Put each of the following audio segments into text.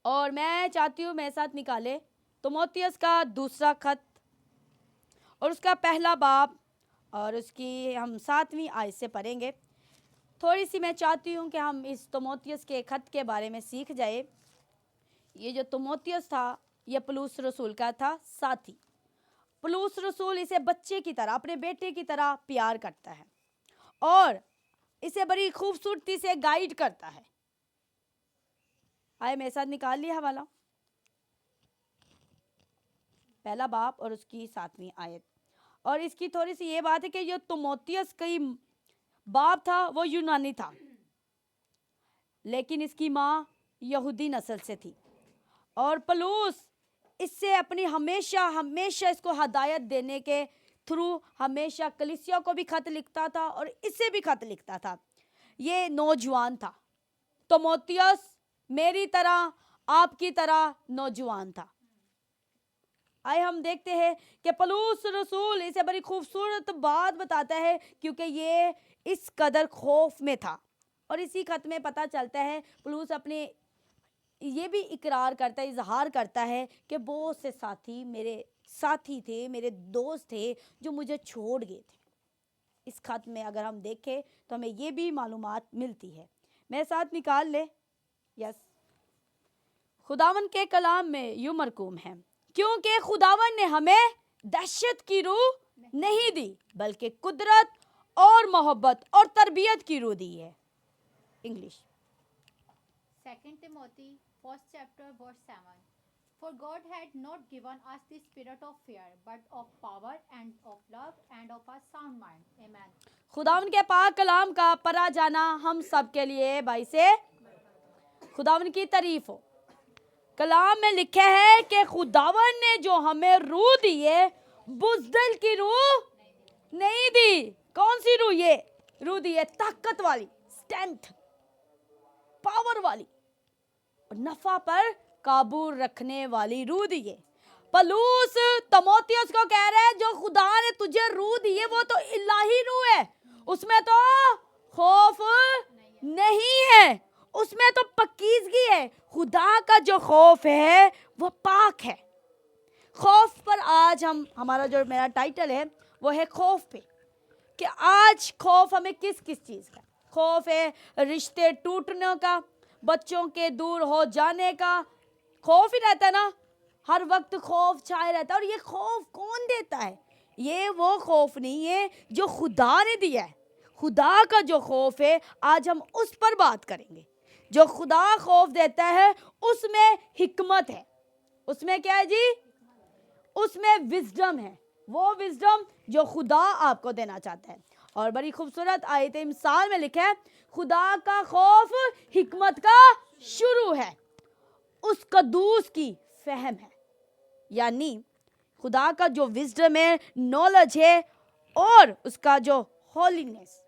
اور میں چاہتی ہوں میرے ساتھ نکالے تimotheus کا دوسرا خط اور اس کا پہلا باب اور اس کی ہم 7ویں آیت سے پڑھیں گے. تھوڑی سی میں چاہتی ہوں کہ ہم اس تimotheus کے خط کے بارے میں سیکھ جائے. یہ جو تimotheus تھا یہ پولس رسول کا تھا ساتھی. پولس رسول اسے بچے کی طرح اپنے بیٹے کی طرح پیار کرتا ہے اور اسے بڑی خوبصورتی سے گائیڈ کرتا ہے. آئے میرے ساتھ نکال لیا حوالہ پہلا باب اور اس کی 7ویں آیت. اور اس کی تھوڑی سی یہ بات ہے کہ جو تimotheus کی باپ تھا وہ یونانی تھا لیکن اس کی ماں یہودی نسل سے تھی اور پولس اس سے اپنی ہمیشہ اس کو ہدایت دینے کے تھرو ہمیشہ کلیسیا کو بھی خط لکھتا تھا اور اسے بھی خط لکھتا تھا. یہ نوجوان تھا. تimotheus میری طرح آپ کی طرح نوجوان تھا. آئے ہم دیکھتے ہیں کہ پولس رسول اسے بڑی خوبصورت بات بتاتا ہے کیونکہ یہ اس قدر خوف میں تھا. اور اسی خط میں پتہ چلتا ہے پولس اپنے یہ بھی اقرار کرتا ہے اظہار کرتا ہے کہ بہت سے میرے ساتھی تھے میرے دوست تھے جو مجھے چھوڑ گئے تھے. اس خط میں اگر ہم دیکھیں تو ہمیں یہ بھی معلومات ملتی ہے. میرے ساتھ نکال لے. یس خداوند کے کلام میں یوں مرقوم ہے کیونکہ خداوند نے ہمیں دہشت کی روح نہیں دی بلکہ قدرت اور محبت اور تربیت کی روح دی ہے. English 2 Timothy, 1st chapter, verse 7. For God had not given us the spirit of fear, but of power and of love and of a sound mind. Amen. خداوند کے پاک کلام کا پڑھا جانا ہم سب کے لیے باعث خداوند کی تعریف ہو. کلام میں لکھا ہے کہ خداوند نے جو ہمیں روح دی ہے بزدل کی روح نہیں دی. کون سی روح؟ یہ روح دی ہے طاقت والی، اسٹرینتھ، پاور والی اور نفع پر قابو رکھنے والی روح دی ہے. پولس تimotheus کو کہہ رہا ہے جو خدا نے تجھے روح دی ہے وہ تو الہی روح ہے. اس میں تو خوف نہیں ہے، اس میں تو پاکیزگی ہے. خدا کا جو خوف ہے وہ پاک ہے. خوف پر آج ہمارا جو میرا ٹائٹل ہے وہ ہے خوف پہ. کہ آج خوف ہمیں کس چیز کا؟ خوف ہے رشتے ٹوٹنے کا، بچوں کے دور ہو جانے کا. خوف ہی رہتا ہے نا، ہر وقت خوف چھائے رہتا ہے. اور یہ خوف کون دیتا ہے؟ یہ وہ خوف نہیں ہے جو خدا نے دیا ہے. خدا کا جو خوف ہے آج ہم اس پر بات کریں گے. جو خدا خوف دیتا ہے اس میں حکمت ہے. اس میں کیا ہے جی؟ اس میں وزڈم ہے. وہ وزڈم جو خدا آپ کو دینا چاہتا ہے. اور بڑی خوبصورت آیت مثال میں لکھا ہے خدا کا خوف حکمت کا شروع ہے، اس قدوس کی فہم ہے. یعنی خدا کا جو وزڈم ہے، نالج ہے، اور اس کا جو ہولینس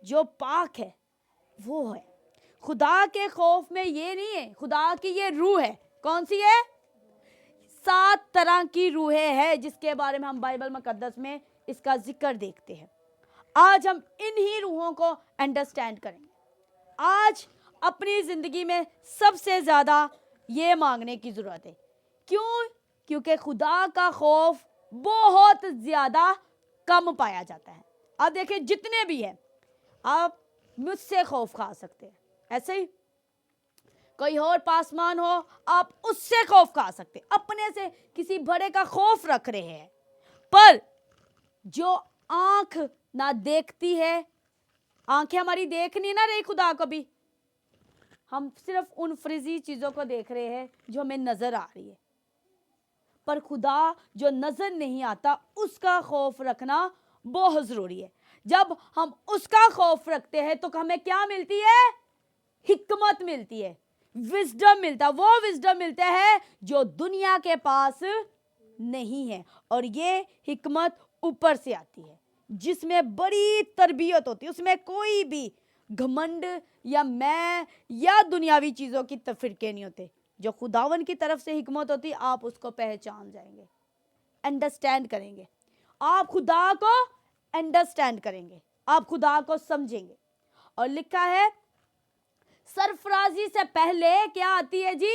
جو پاک ہے وہ ہے. خدا کے خوف میں یہ نہیں ہے. خدا کی یہ روح ہے. کون سی ہے؟ 7 طرح کی روحیں ہیں جس کے بارے میں ہم بائبل مقدس میں اس کا ذکر دیکھتے ہیں. آج ہم انہی روحوں کو انڈرسٹینڈ کریں گے. آج اپنی زندگی میں سب سے زیادہ یہ مانگنے کی ضرورت ہے. کیوں؟ کیونکہ خدا کا خوف بہت زیادہ کم پایا جاتا ہے. آپ دیکھیں جتنے بھی ہیں، آپ مجھ سے خوف کھا سکتے ہیں، ایسے ہی کوئی اور پاسمان ہو آپ اس سے خوف کھا سکتے، اپنے سے کسی بڑے کا خوف رکھ رہے ہیں. پر جو آنکھ نہ دیکھتی ہے، آنکھیں ہماری دیکھ نہیں نہ رہی خدا کو بھی، ہم صرف ان فریضی چیزوں کو دیکھ رہے ہیں جو ہمیں نظر آ رہی ہے. پر خدا جو نظر نہیں آتا اس کا خوف رکھنا بہت ضروری ہے. جب ہم اس کا خوف رکھتے ہیں تو ہمیں کیا ملتی ہے؟ حکمت ملتی ہے، وزڈم ملتا ہے. وہ وزڈم ملتا ہے جو دنیا کے پاس نہیں ہے. اور یہ حکمت اوپر سے آتی ہے جس میں بڑی تربیت ہوتی ہے. اس میں کوئی بھی گھمنڈ یا میں یا دنیاوی چیزوں کی تفرقے نہیں ہوتے. جو خداون کی طرف سے حکمت ہوتی آپ اس کو پہچان جائیں گے، انڈرسٹینڈ کریں گے. آپ خدا کو انڈرسٹینڈ کریں گے، آپ خدا کو سمجھیں گے. اور لکھا ہے سرفرازی سے پہلے کیا آتی ہے جی؟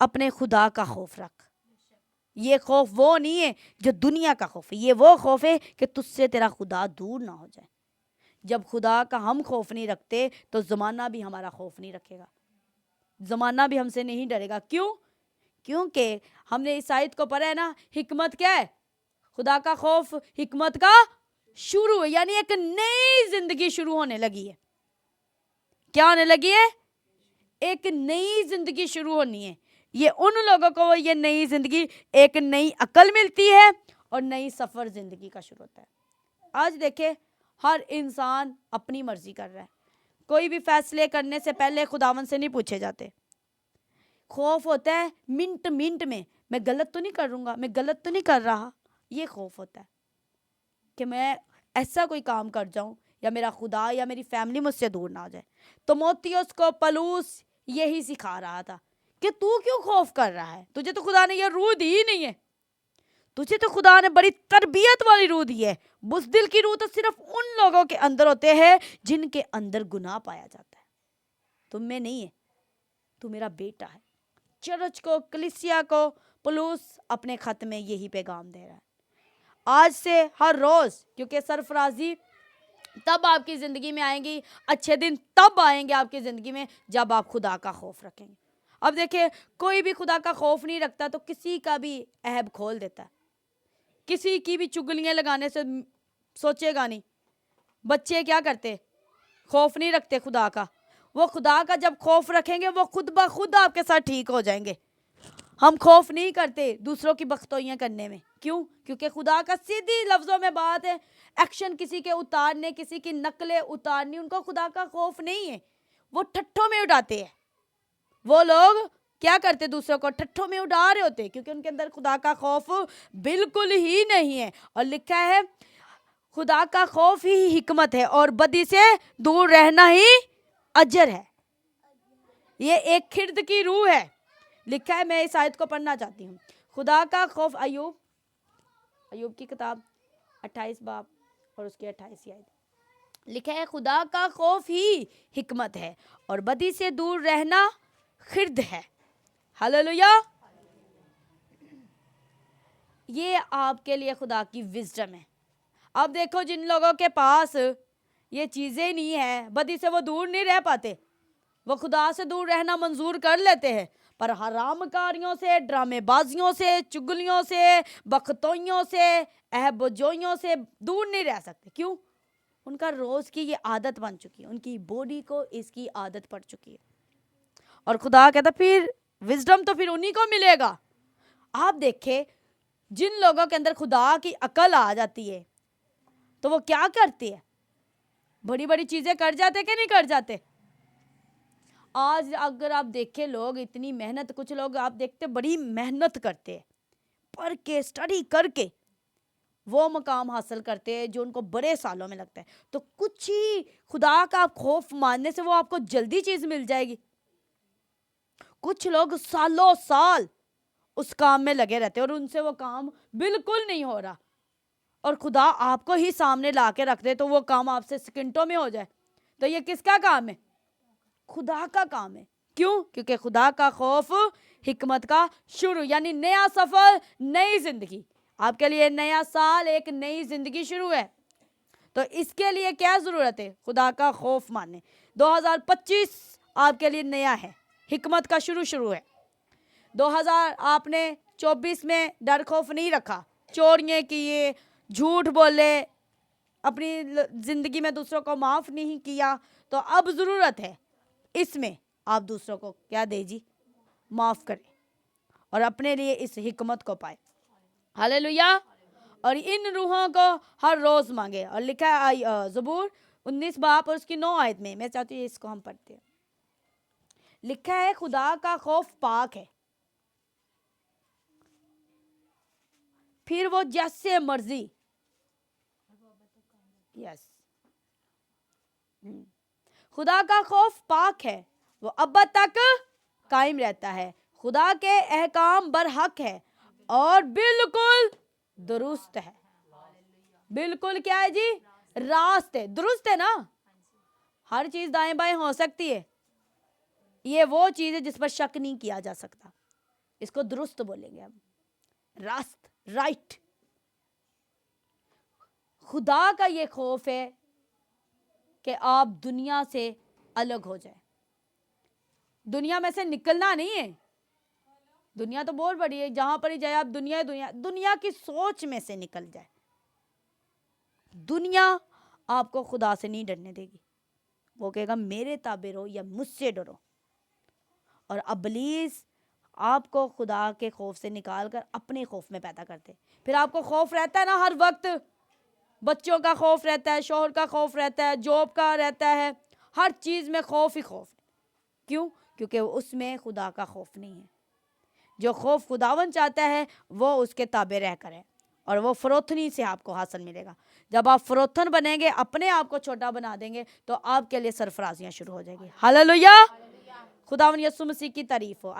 اپنے خدا کا خوف رکھ. یہ خوف وہ نہیں ہے جو دنیا کا خوف ہے, یہ وہ خوف ہے کہ تجھ سے تیرا خدا دور نہ ہو جائے. جب خدا کا ہم خوف نہیں رکھتے تو زمانہ بھی ہمارا خوف نہیں رکھے گا, زمانہ بھی ہم سے نہیں ڈرے گا. کیوں؟ کیونکہ ہم نے اس آیت کو پڑھا ہے نا, حکمت کیا ہے؟ خدا کا خوف حکمت کا شروع ہے, یعنی ایک نئی زندگی شروع ہونے لگی ہے. کیا ہونے لگی ہے؟ ایک نئی زندگی شروع ہونی ہے. یہ ان لوگوں کو یہ نئی زندگی, ایک نئی عقل ملتی ہے اور نئی سفر زندگی کا شروع ہوتا ہے. آج دیکھیں ہر انسان اپنی مرضی کر رہا ہے, کوئی بھی فیصلے کرنے سے پہلے خداوند سے نہیں پوچھے جاتے. خوف ہوتا ہے منٹ منٹ میں غلط تو نہیں کروں گا, میں غلط تو نہیں کر رہا, یہ خوف ہوتا ہے کہ میں ایسا کوئی کام کر جاؤں یا میرا خدا یا میری فیملی مجھ سے دور نہ ہو جائے. تو موتیوس کو پلوس یہی سکھا رہا تھا کہ تو کیوں خوف کر رہا ہے, تجھے تو خدا نے یہ روح دی ہی نہیں ہے, تجھے تو خدا نے بڑی تربیت والی روح دی ہے. بزدل کی روح تو صرف ان لوگوں کے اندر ہوتے ہیں جن کے اندر گناہ پایا جاتا ہے, تم میں نہیں ہے, تو میرا بیٹا ہے. چرچ کو, کلیسیا کو پلوس اپنے خط میں یہی پیغام دے رہا ہے. آج سے ہر روز, کیونکہ سرفرازی تب آپ کی زندگی میں آئیں گی, اچھے دن تب آئیں گے آپ کی زندگی میں جب آپ خدا کا خوف رکھیں گے. اب دیکھیں کوئی بھی خدا کا خوف نہیں رکھتا تو کسی کا بھی عیب کھول دیتا ہے, کسی کی بھی چگلیاں لگانے سے سوچے گا نہیں. بچے کیا کرتے؟ خوف نہیں رکھتے خدا کا. وہ خدا کا جب خوف رکھیں گے وہ خود بخود آپ کے ساتھ ٹھیک ہو جائیں گے. ہم خوف نہیں کرتے دوسروں کی بختوئیاں کرنے میں. کیوں؟ کیونکہ خدا کا سیدھی لفظوں میں بات ہے, ایکشن کسی کے اتارنے, کسی کی نقلیں اتارنی, ان کو خدا کا خوف نہیں ہے. وہ ٹھٹھوں میں اڑاتے ہیں. وہ لوگ کیا کرتے؟ دوسروں کو ٹھٹھوں میں اڑا رہے ہوتے کیونکہ ان کے اندر خدا کا خوف بالکل ہی نہیں ہے. اور لکھا ہے خدا کا خوف ہی حکمت ہے اور بدی سے دور رہنا ہی اجر ہے. یہ ایک خرد کی روح ہے. لکھا ہے, میں اس آیت کو پڑھنا چاہتی ہوں. خدا کا خوف, ایوب کی کتاب 28 باب اور اس کے 28 آیت. لکھا ہے خدا کا خوف ہی حکمت ہے اور بدی سے دور رہنا خرد ہے. ہاللویا. یہ آپ کے لیے خدا کی وزڈم ہے. اب دیکھو جن لوگوں کے پاس یہ چیزیں نہیں ہیں, بدی سے وہ دور نہیں رہ پاتے. وہ خدا سے دور رہنا منظور کر لیتے ہیں پر حرام کاریوں سے, ڈرامے بازیوں سے, چگلیوں سے, بختوئیوں سے, عیب و جوئیوں سے دور نہیں رہ سکتے. کیوں؟ ان کا روز کی یہ عادت بن چکی ہے, ان کی باڈی کو اس کی عادت پڑ چکی ہے. اور خدا کہتا پھر وزڈم تو پھر انہی کو ملے گا. آپ دیکھیں جن لوگوں کے اندر خدا کی عقل آ جاتی ہے تو وہ کیا کرتے ہیں؟ بڑی بڑی چیزیں کر جاتے کہ نہیں کر جاتے؟ آج اگر آپ دیکھیں لوگ اتنی محنت, کچھ لوگ آپ دیکھتے بڑی محنت کرتے ہیں, پڑھ کے اسٹڈی کر کے وہ مقام حاصل کرتے ہیں جو ان کو بڑے سالوں میں لگتا ہے. تو کچھ ہی خدا کا خوف ماننے سے وہ آپ کو جلدی چیز مل جائے گی. کچھ لوگ سالوں سال اس کام میں لگے رہتے اور ان سے وہ کام بالکل نہیں ہو رہا, اور خدا آپ کو ہی سامنے لا کے رکھ دے تو وہ کام آپ سے سیکنڈوں میں ہو جائے. تو یہ کس کا کام ہے؟ خدا کا کام ہے. کیوں؟ کیونکہ خدا کا خوف حکمت کا شروع, یعنی نیا سفر, نئی زندگی. آپ کے لیے نیا سال, ایک نئی زندگی شروع ہے. تو اس کے لیے کیا ضرورت ہے؟ خدا کا خوف ماننے. 2025 آپ کے لیے نیا ہے, حکمت کا شروع ہے. 2000 آپ نے 24 میں ڈر خوف نہیں رکھا, چوریاں کیے, جھوٹ بولے, اپنی زندگی میں دوسروں کو معاف نہیں کیا, تو اب ضرورت ہے اس میں آپ دوسروں کو کیا دے جی, معاف کریں اور اپنے لیے اس حکمت کو پائے. ہاللویا. اور ان روحوں کو ہر روز مانگے. اور لکھا ہے زبور 19 باب اور اس کی 9 آیت میں چاہتی ہوں اس کو ہم پڑھتے ہیں. لکھا ہے خدا کا خوف پاک ہے, پھر وہ جیسے مرضی. یس, خدا کا خوف پاک ہے, وہ ابد تک قائم رہتا ہے. خدا کے احکام برحق ہے اور بالکل درست ہے. بالکل کیا ہے جی؟ راست ہے, درست ہے نا. ہر چیز دائیں بائیں ہو سکتی ہے, یہ وہ چیز ہے جس پر شک نہیں کیا جا سکتا. اس کو درست بولیں گے ہم، راست، رائٹ۔ خدا کا یہ خوف ہے کہ آپ دنیا سے الگ ہو جائیں، دنیا میں سے نکلنا نہیں ہے۔ دنیا تو بہت بڑی ہے، جہاں پر ہی جائے آپ دنیا کی سوچ میں سے نکل جائے۔ دنیا آپ کو خدا سے نہیں ڈرنے دے گی، وہ کہے گا میرے تابع رہو یا مجھ سے ڈرو۔ اور ابلیس آپ کو خدا کے خوف سے نکال کر اپنے خوف میں پیدا کرتے۔ پھر آپ کو خوف رہتا ہے نا ہر وقت، بچوں کا خوف رہتا ہے، شوہر کا خوف رہتا ہے، جاب کا رہتا ہے، ہر چیز میں خوف ہی خوف۔ کیوں؟ کیونکہ اس میں خدا کا خوف نہیں ہے۔ جو خوف خداوند چاہتا ہے وہ اس کے تابع رہ کر ہے، اور وہ فروتنی سے آپ کو حاصل ملے گا۔ جب آپ فروتن بنیں گے، اپنے آپ کو چھوٹا بنا دیں گے، تو آپ کے لیے سرفرازیاں شروع ہو جائیں گی۔ ہاللویا، خداوند یسوع مسیح کی تعریف ہو۔